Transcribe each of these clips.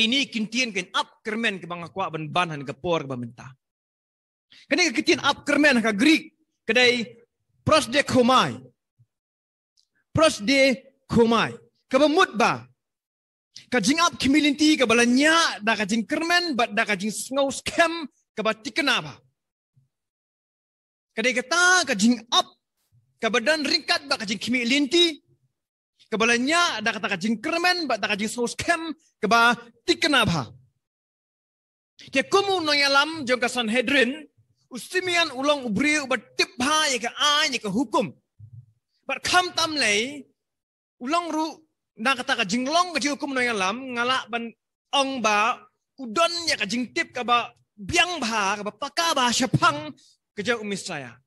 ini kintian kan up kermen ke bang akwa ban han ke por ke bamenta. Kani kintian up kermen ka Greek kedai prosdekomai. Prosdekomai. Ka bamut ba. Ka jing up kimilinti ka balanya da ka jing kermen bat da ka jing ngau scam ka batikena ba. Kadai kata ka jing up ka badan ringkat ba ka jing kimilinti kebalanya ada kata kajing kermen, bat kajing saus kem, keba tikena bah. Dia kumu noyalam jong kasan hedrin, usimian ulang ubri ubat tip bah ya ke a ya ke hukum. Bat kam tam lei, ulang ru na kata kajing long kajing hukum noyalam ngalak ban ong ba udon ya kajing tip keba biang bah keba paka bah syapang kerja umis saya.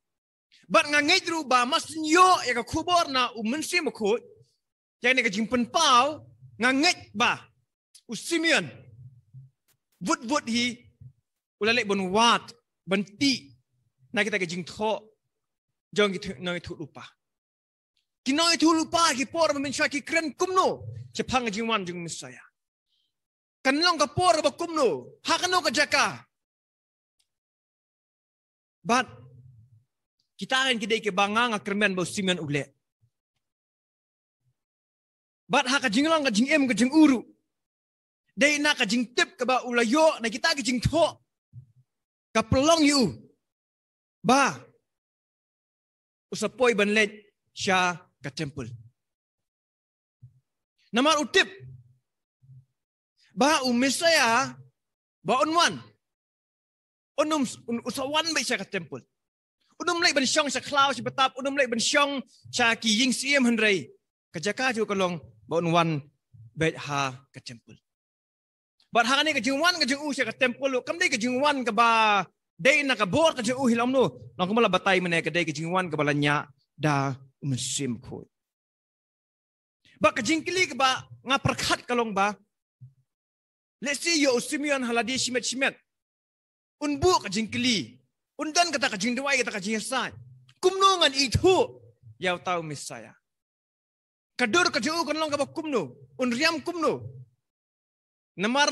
Bat ngangit ru ba mas nyo ya ke kubor na umensi makut. Yang ni kajing penpau ngangit ba usimian vut hi ulalek bon wat benti na kita kajing tho jong kita noi thu lupa kinoi thu lupa ki por men sha ki kren kumno chepang kajing wan jong misaya kanlong ka por ba kumno hakano ka jaka but kita kan kidai ke bangang kermen ba usimian ule. Bat ha kajing long kajing em kajing uru. Dai na kajing tip ka ba ulayo na kita kajing tho. Ka pelong yu. Ba. Usapoy banlet siya ka temple. Namar utip. Ba umisaya ba unwan. Usawan ba siya ka temple. Unum lay ban siyang sa cloud si betap unum lay ban siyang sa kiying siem handray. Kajaka ju kalong baun wan bet ha ke temple. Bat ha ni ke jingwan ke jingu sia ke temple kam dei ke jingwan ke ba dei na ka bor ke jingu hilam no. Lang kumala batai mene ke dei ke jingwan ke balanya da musim ko. Ba ke jingkili ke ba ngaperkat kalong ba. Let's see yo Simeon haladi simet. Unbu ke jingkili. Undan kata ke jingdwai kata ke jingsan. Kumnongan itu yau tahu misaya. Kadur kajau kan long kabak kumno, unriam kumno. Namar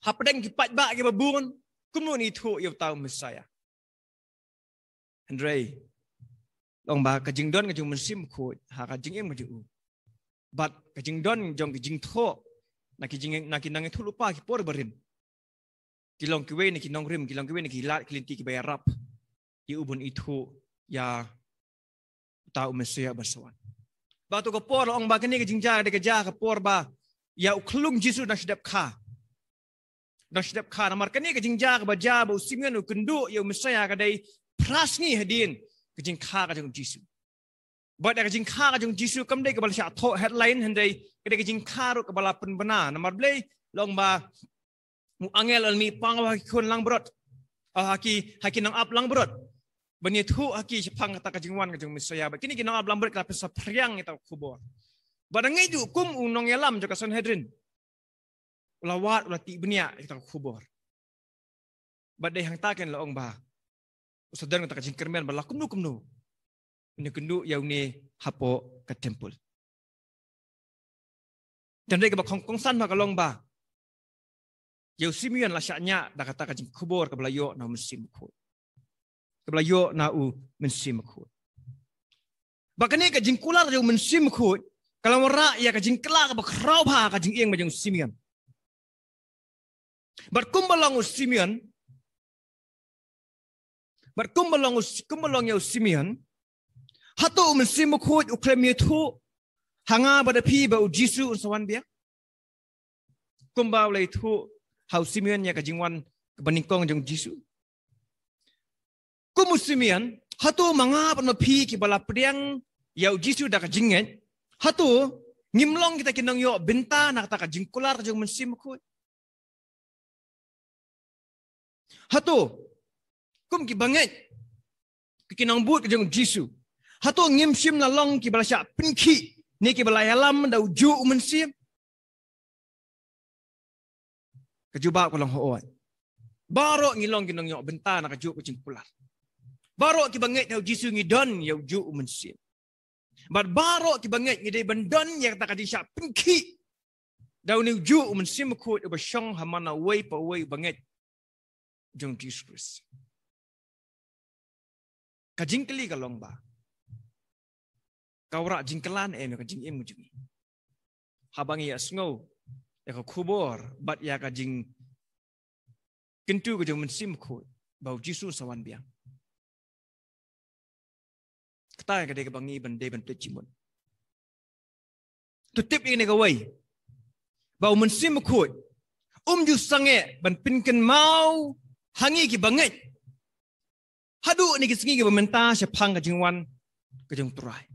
hapdeng kipat ba ke babungan kumno ni thu yau tahu misaya. Andre long ba kajing don kajing musim ko ha kajing em kajing. Bat kajing don jong kajing tho na kinang itu lupa ki por berin. Kilong kiwe ni kinong rim kilong kiwe ni kilat kilinti ki bayarap. Ki ubun itu ya tahu Mesia bersawan. Batu kapor orang bagani ke jingja de keja kapor ba ya uklung Yesus na sedap kha. Na sedap kha namar kani ke jingja ke baja ba usimen ukendu ya Mesia ka dai prasni hadin ke jing kha ka jing Yesus. Ba da ke jing kha ka jing Yesus kam dai ke bal sha tho headline handai ke jing kha ro ke bala pen bana namar blai long ba mu angel almi pangwa kon lang brot. Haki nang up lang brot. Bani tu haki sepang kata kajingwan kajing misaya. Kini kita ablam ber kelapa sapriang kita kubur. Badangai itu kum unong yalam juga Sanhedrin. Ulawat ulati benia kita kubur. Badai hang taken laong bah. Usadan kata kajing kermen bala kumnu. Ini kendu yau ni hapo ke temple. Dan mereka kongsan makalong bah. Yau Simeon lasyaknya dah kata kajing kubur ke belayo na musim kubur. Kebelayo na u mensim khut. Bakane ka jingkular jo mensim khut. Kalau ora ya ka jingkla ka bakrau ba ka jingeng majung Simeon. Berkumbalang u Simeon. Berkumbalang yo Simeon. Hatu mensim khut u kremie tu hanga pada pi ba u Jisu sawan bia. Kumbau lai tu hau Simeon ya ka jingwan kebaningkong jong Jisu. Kumusimian, hatu mga panapi kibala priang yau Jisu dah kajinget, hatu ngimlong kita kinang yo benta nak tak kajingkular jong mensim ko. Hatu kum kibanget kinang but jong Jisu, hatu ngimsim na long kibala sya pinki ni kibala yalam dau ju mensim. Kajuba ko lang hoon. Baro ngilong kinang yo benta nak kaju kajingkular. Baro kibanget yau Jisu ngidon yau ju mensim. Baro kibanget ngidai bandon yang tak kadisya pinki. Daw ni ju sim khut ba shong hamana way pa way banget jong Jesus Christ. Kajing kali kalong ba. Kawra jingkelan kajing im jung. Habang ya snow ya ka kubor bat ya kajing kentu ka jong sim khut bau Jesus sawan biang. Kata ka de bangi ban de ban tecimun. Tutip ini ka way. Bau sim khut ju sange ban pinken mau hangi ki banget. Hadu ni ki singi ki bamenta syapang ka jingwan ka jong turai.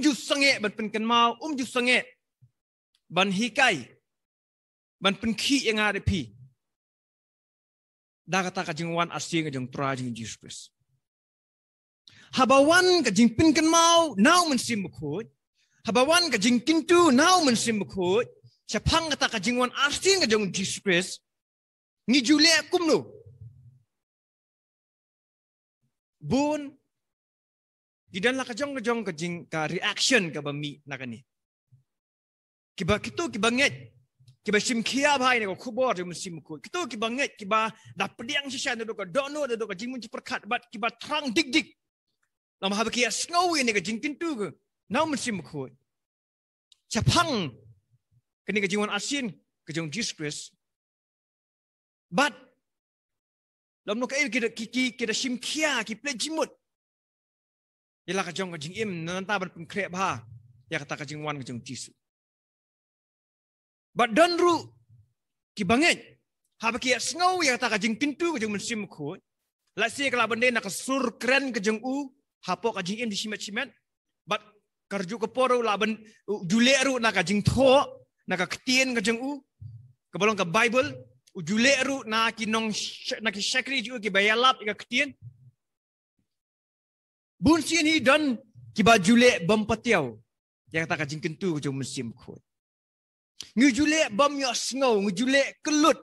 Ju sange ban pinken mau ju sange ban hikai ban penki yang ada pi. Da kata ka jingwan asing ka jong turai jing Jesus Christ. Habawan ka jing pinken mau now sim khut. Habawan ka jing kintu now sim khut. Syapang kata ka jingwan asing ka jong Jesus Christ. Ni jule kumno. Bun gidan la ka jong ka jing ka reaction ka bami nakani. Kiba kito kibanget kiba simkia bhai ne ko khubor jom sim ko. Kito kibanget kiba da pediang sisa do ka dono do ka jing mun perkat bat kiba terang dik lam ha kia snowy ne ka jing kintu ko. Now mun sim ko. Syapang kini ka jingwan asin ka jong Jesus Christ. But lam no ka kita simkia ki ple jimut. Ila ka jong ka jing im nanta ban pengkrep ba ya kata ka jingwan ka jong Jesus. But don ru ki banget ha kia snow ya kata ka jing pintu ka jong sim ko. La si kala bende na ka sur kren ka jong u hapo ka jing im di simet. But karju ka poro la ban jule ru na ka jing tho na ka ktien ka jong u ka bolong ka Bible ujule ru na ki nong na ki shakri ju ki bayalap ka ktien. Bun sin hi don ki ba jule bam patiau ya kata ka jing kentu ka jong sim ko. Ngujule bam yo snow ngujule kelut.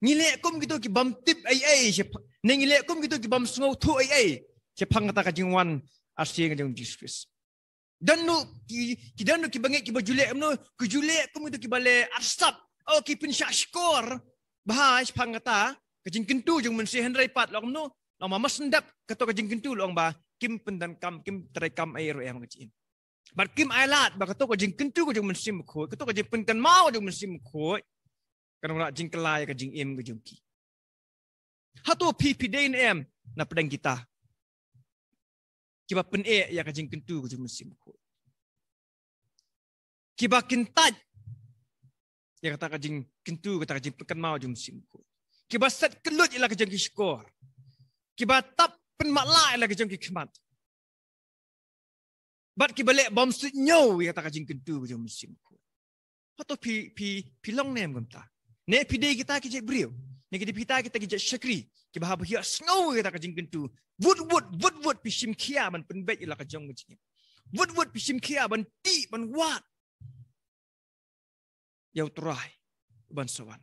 Ngile kum gitu ki bam tip ai ngile kum gitu ki bam snow thu ai sepang kata ka jingwan asing ka jong Jesus Christ. Dan nu ki dan nu ki banget ki bajule amno ku jule kum gitu ki bale arsap oh ki pin syakor bahas pang kata ka jing kentu jong men si henry pat lo amno lo mama sendap kato ka jing kentu lo ba kim pendan kam kim terai kam ai ro yang kecil. But kim ailat ba kato ka jing kentu ka jong men sim ko kato ka jing penkan mau jong men sim ko kan ora jing kelai ka jing im ka jong ki. Hato pi dain em na pedang kita. Kiba pen ya ka jing kentu ka jong men sim ko. Kiba kintaj ya kata ka jing kentu kata ka jing penkan mau jong sim ko. Kiba set kelut ila ka jong ki skor. Kiba tap pen makla ila ka jong ki khmat. Bat ki balik bom sunyo ya kata ka jing kentu ka jong men sim ko. Hato pi long nem gamta. Ne pide kita ki je brio. Ne ki pita kita ki je syakri. Ki bahab hiya snow kita ka jing kentu. Wood pi sim kia ban penbet ila ka jong jing. Wood pi sim kia ban ti ban wat. Yau turai ban sawan.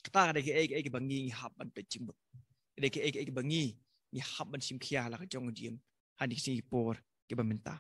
Kata ada ki bangi hab ban pe jimut. Ada ki bangi ni hab ban sim kia la ka jong jing. Hanik si por ki ban menta.